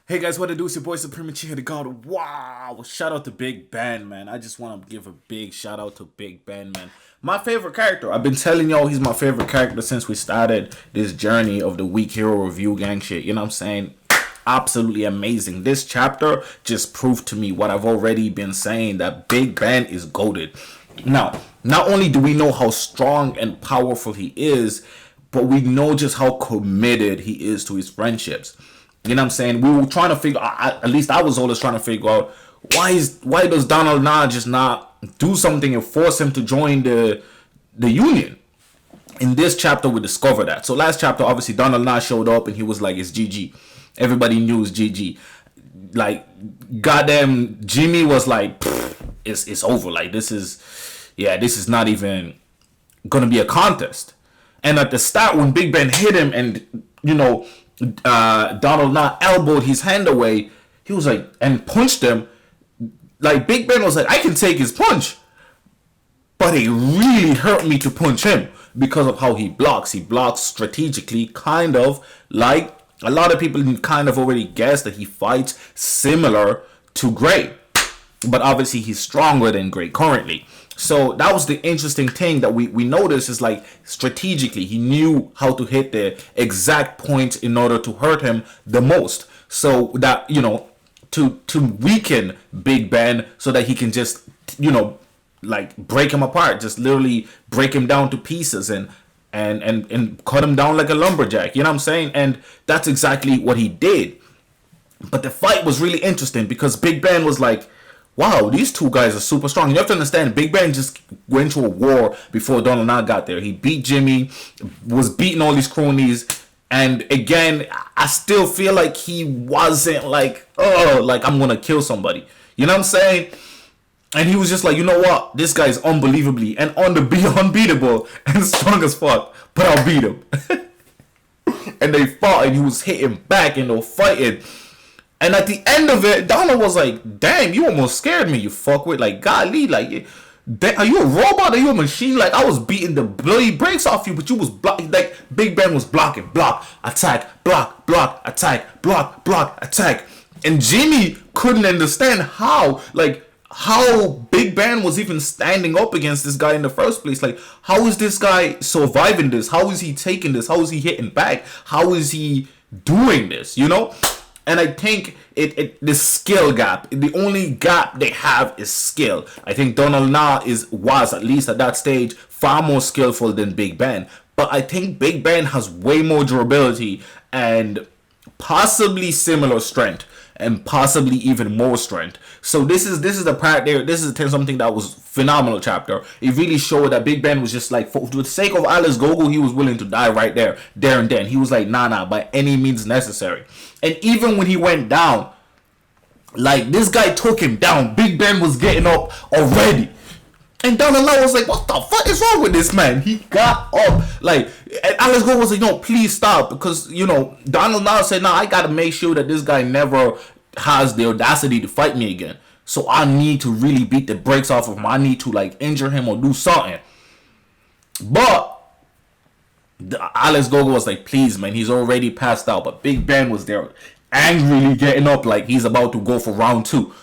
Hey guys, what it do? It's your boy Supreme here, the God. Wow! Shout out to Big Ben, man. I just want to give a big shout out to Big Ben, man. My favorite character. I've been telling y'all he's my favorite character since we started this journey of the week hero review gang shit. You know what I'm saying? Absolutely amazing. This chapter just proved to me what I've already been saying, that Big Ben is goated. Now, not only do we know how strong and powerful he is, but we know just how committed he is to his friendships. You know what I'm saying? We were trying to figure at least I was always trying to figure out why does Donald just not do something and force him to join the union? In this chapter we discover that. So last chapter obviously Donald showed up and he was like, it's GG. Everybody knew it's GG. Like goddamn Jimmy was like, it's over. Like this is not even gonna be a contest. And at the start when Big Ben hit him and Donald elbowed his hand away, he was like, and punched him. Like Big Ben was like, I can take his punch, but it really hurt me to punch him because of how he blocks. He blocks strategically, kind of like a lot of people kind of already guessed that he fights similar to Gray, but obviously he's stronger than Gray currently. So that was the interesting thing that we noticed is like strategically he knew how to hit the exact point in order to hurt him the most. So that, to weaken Big Ben so that he can just, like break him apart, just literally break him down to pieces and cut him down like a lumberjack. You know what I'm saying? And that's exactly what he did. But the fight was really interesting because Big Ben was like, wow, these two guys are super strong. You have to understand, Big Ben just went to a war before Donald got there. He beat Jimmy, was beating all these cronies. And again, I still feel like he wasn't like, I'm going to kill somebody. You know what I'm saying? And he was just like, you know what? This guy is unbelievably and unbeatable and strong as fuck. But I'll beat him. And they fought and he was hitting back and they were fighting. And at the end of it, Donald was like, damn, you almost scared me, you fuckwit. Like, golly, like, are you a robot? Are you a machine? Like, I was beating the bloody brakes off you, but you was blocking. Like, Big Ben was blocking, block, attack, block, attack, block, attack. And Jimmy couldn't understand how Big Ben was even standing up against this guy in the first place. Like, how is this guy surviving this? How is he taking this? How is he hitting back? How is he doing this, And I think the skill gap, the only gap they have is skill. I think Donald was at least at that stage far more skillful than Big Ben. But I think Big Ben has way more durability and possibly similar strength and possibly even more strength. So this is the part there. This is something that was phenomenal chapter. It really showed that Big Ben was just like, for the sake of Alice Gogo, he was willing to die right there and then. He was like, nah, by any means necessary. And even when he went down, like this guy took him down. Big Ben was getting up already. And Donald was like, what the fuck is wrong with this man? He got up. Like, and Alex Go was like, no, please stop. Because, Donald said, I got to make sure that this guy never has the audacity to fight me again. So I need to really beat the brakes off of him. I need to, like, injure him or do something. But Alex Gogo was like, please, man, he's already passed out. But Big Ben was there angrily getting up like he's about to go for round 2.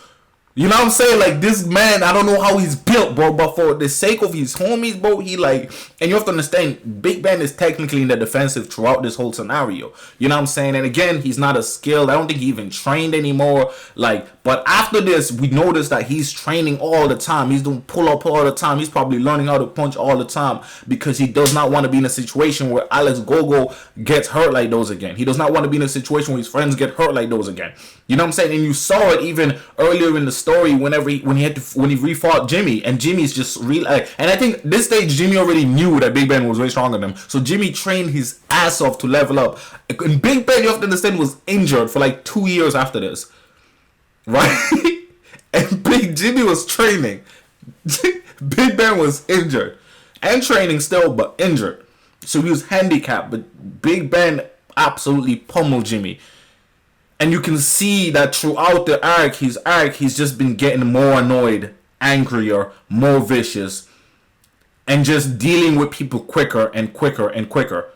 You know what I'm saying? Like, this man, I don't know how he's built, bro, but for the sake of his homies, bro, he like, and you have to understand, Big Ben is technically in the defensive throughout this whole scenario. You know what I'm saying? And again, he's not as skilled. I don't think he even trained anymore. Like, but after this, we noticed that he's training all the time. He's doing pull-up all the time. He's probably learning how to punch all the time because he does not want to be in a situation where Alex Gogo gets hurt like those again. He does not want to be in a situation where his friends get hurt like those again. You know what I'm saying? And you saw it even earlier in the story when he refought Jimmy, and Jimmy's just real. And I think this stage Jimmy already knew that Big Ben was way stronger than him, so Jimmy trained his ass off to level up. And Big Ben, you have to understand, was injured for like 2 years after this, right? And Big Jimmy was training. Big Ben was injured and training still, but injured, so he was handicapped. But Big Ben absolutely pummeled Jimmy. And you can see that throughout the he's just been getting more annoyed, angrier, more vicious, and just dealing with people quicker and quicker and quicker.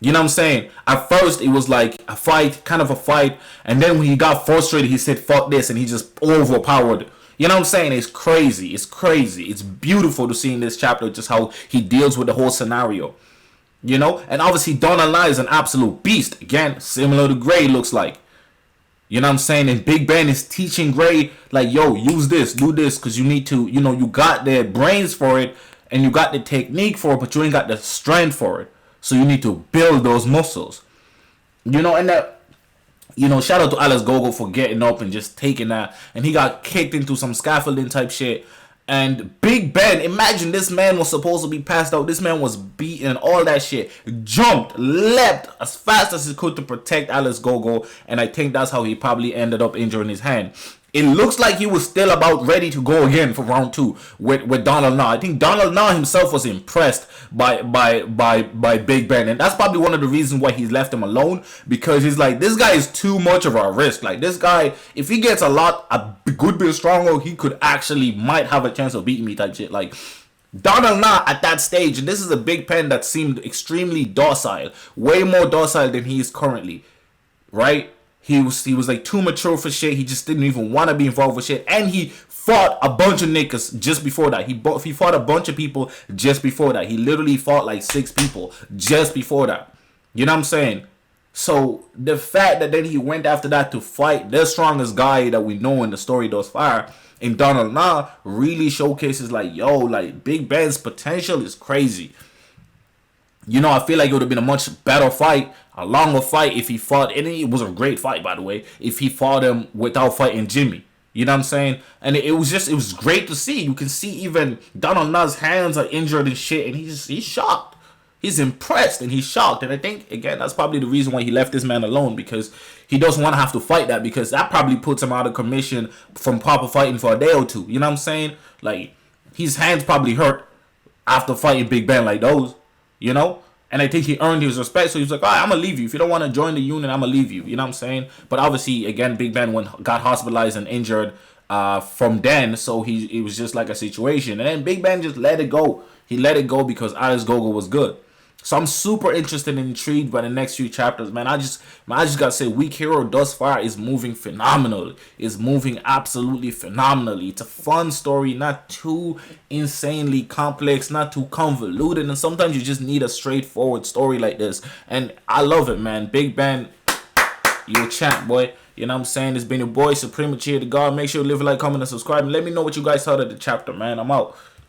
You know what I'm saying? At first, it was like a fight, kind of a fight, and then when he got frustrated, he said, "Fuck this," and he just overpowered. You know what I'm saying? It's crazy. It's crazy. It's beautiful to see in this chapter just how he deals with the whole scenario. You know, and obviously Donald Nye is an absolute beast. Again, similar to Gray looks like. You know what I'm saying? And Big Ben is teaching Gray, like, yo, use this, do this, because you need to, you know, you got the brains for it and you got the technique for it, but you ain't got the strength for it. So you need to build those muscles. You know, and that, you know, shout out to Alice Gogo for getting up and just taking that. And he got kicked into some scaffolding type shit. And Big Ben, imagine this man was supposed to be passed out. This man was beaten, all that shit. Jumped, leapt as fast as he could to protect Alice Gogo. And I think that's how he probably ended up injuring his hand. It looks like he was still about ready to go again for round 2 with Donald Nah. I think Donald Nah himself was impressed by Big Ben. And that's probably one of the reasons why he's left him alone. Because he's like, this guy is too much of a risk. Like, this guy, if he gets a good bit stronger, he could actually might have a chance of beating me type shit. Like, Donald Nah at that stage, and this is a Big Ben that seemed extremely docile. Way more docile than he is currently. Right? He was like too mature for shit. He just didn't even want to be involved with shit. And he fought a bunch of niggas just before that. He fought a bunch of people just before that. He literally fought like 6 people just before that. You know what I'm saying? So the fact that then he went after that to fight the strongest guy that we know in the story thus far, in Donald Nah, really showcases like, yo, like Big Ben's potential is crazy. You know, I feel like it would have been a much better fight, a longer fight if he fought, and it was a great fight, by the way, if he fought him without fighting Jimmy. You know what I'm saying? And it was great to see. You can see even Donald Nah's hands are injured and shit, and he's shocked. He's impressed and he's shocked. And I think, again, that's probably the reason why he left this man alone, because he doesn't want to have to fight that, because that probably puts him out of commission from proper fighting for a day or two. You know what I'm saying? Like, his hands probably hurt after fighting Big Ben like those. You know? And I think he earned his respect. So he was like, all right, I'm going to leave you. If you don't want to join the union, I'm going to leave you. You know what I'm saying? But obviously, again, Big Ben got hospitalized and injured from then. So it was just like a situation. And then Big Ben just let it go. He let it go because Alice Gogo was good. So I'm super interested and intrigued by the next few chapters, man. I just gotta say, Weak Hero thus far is moving phenomenally. It's moving absolutely phenomenally. It's a fun story, not too insanely complex, not too convoluted, and sometimes you just need a straightforward story like this. And I love it, man. Big Ben, you a champ, boy. You know what I'm saying? It's been your boy, Supreme Webtoons. Make sure you leave a like, comment, and subscribe. And let me know what you guys thought of the chapter, man. I'm out.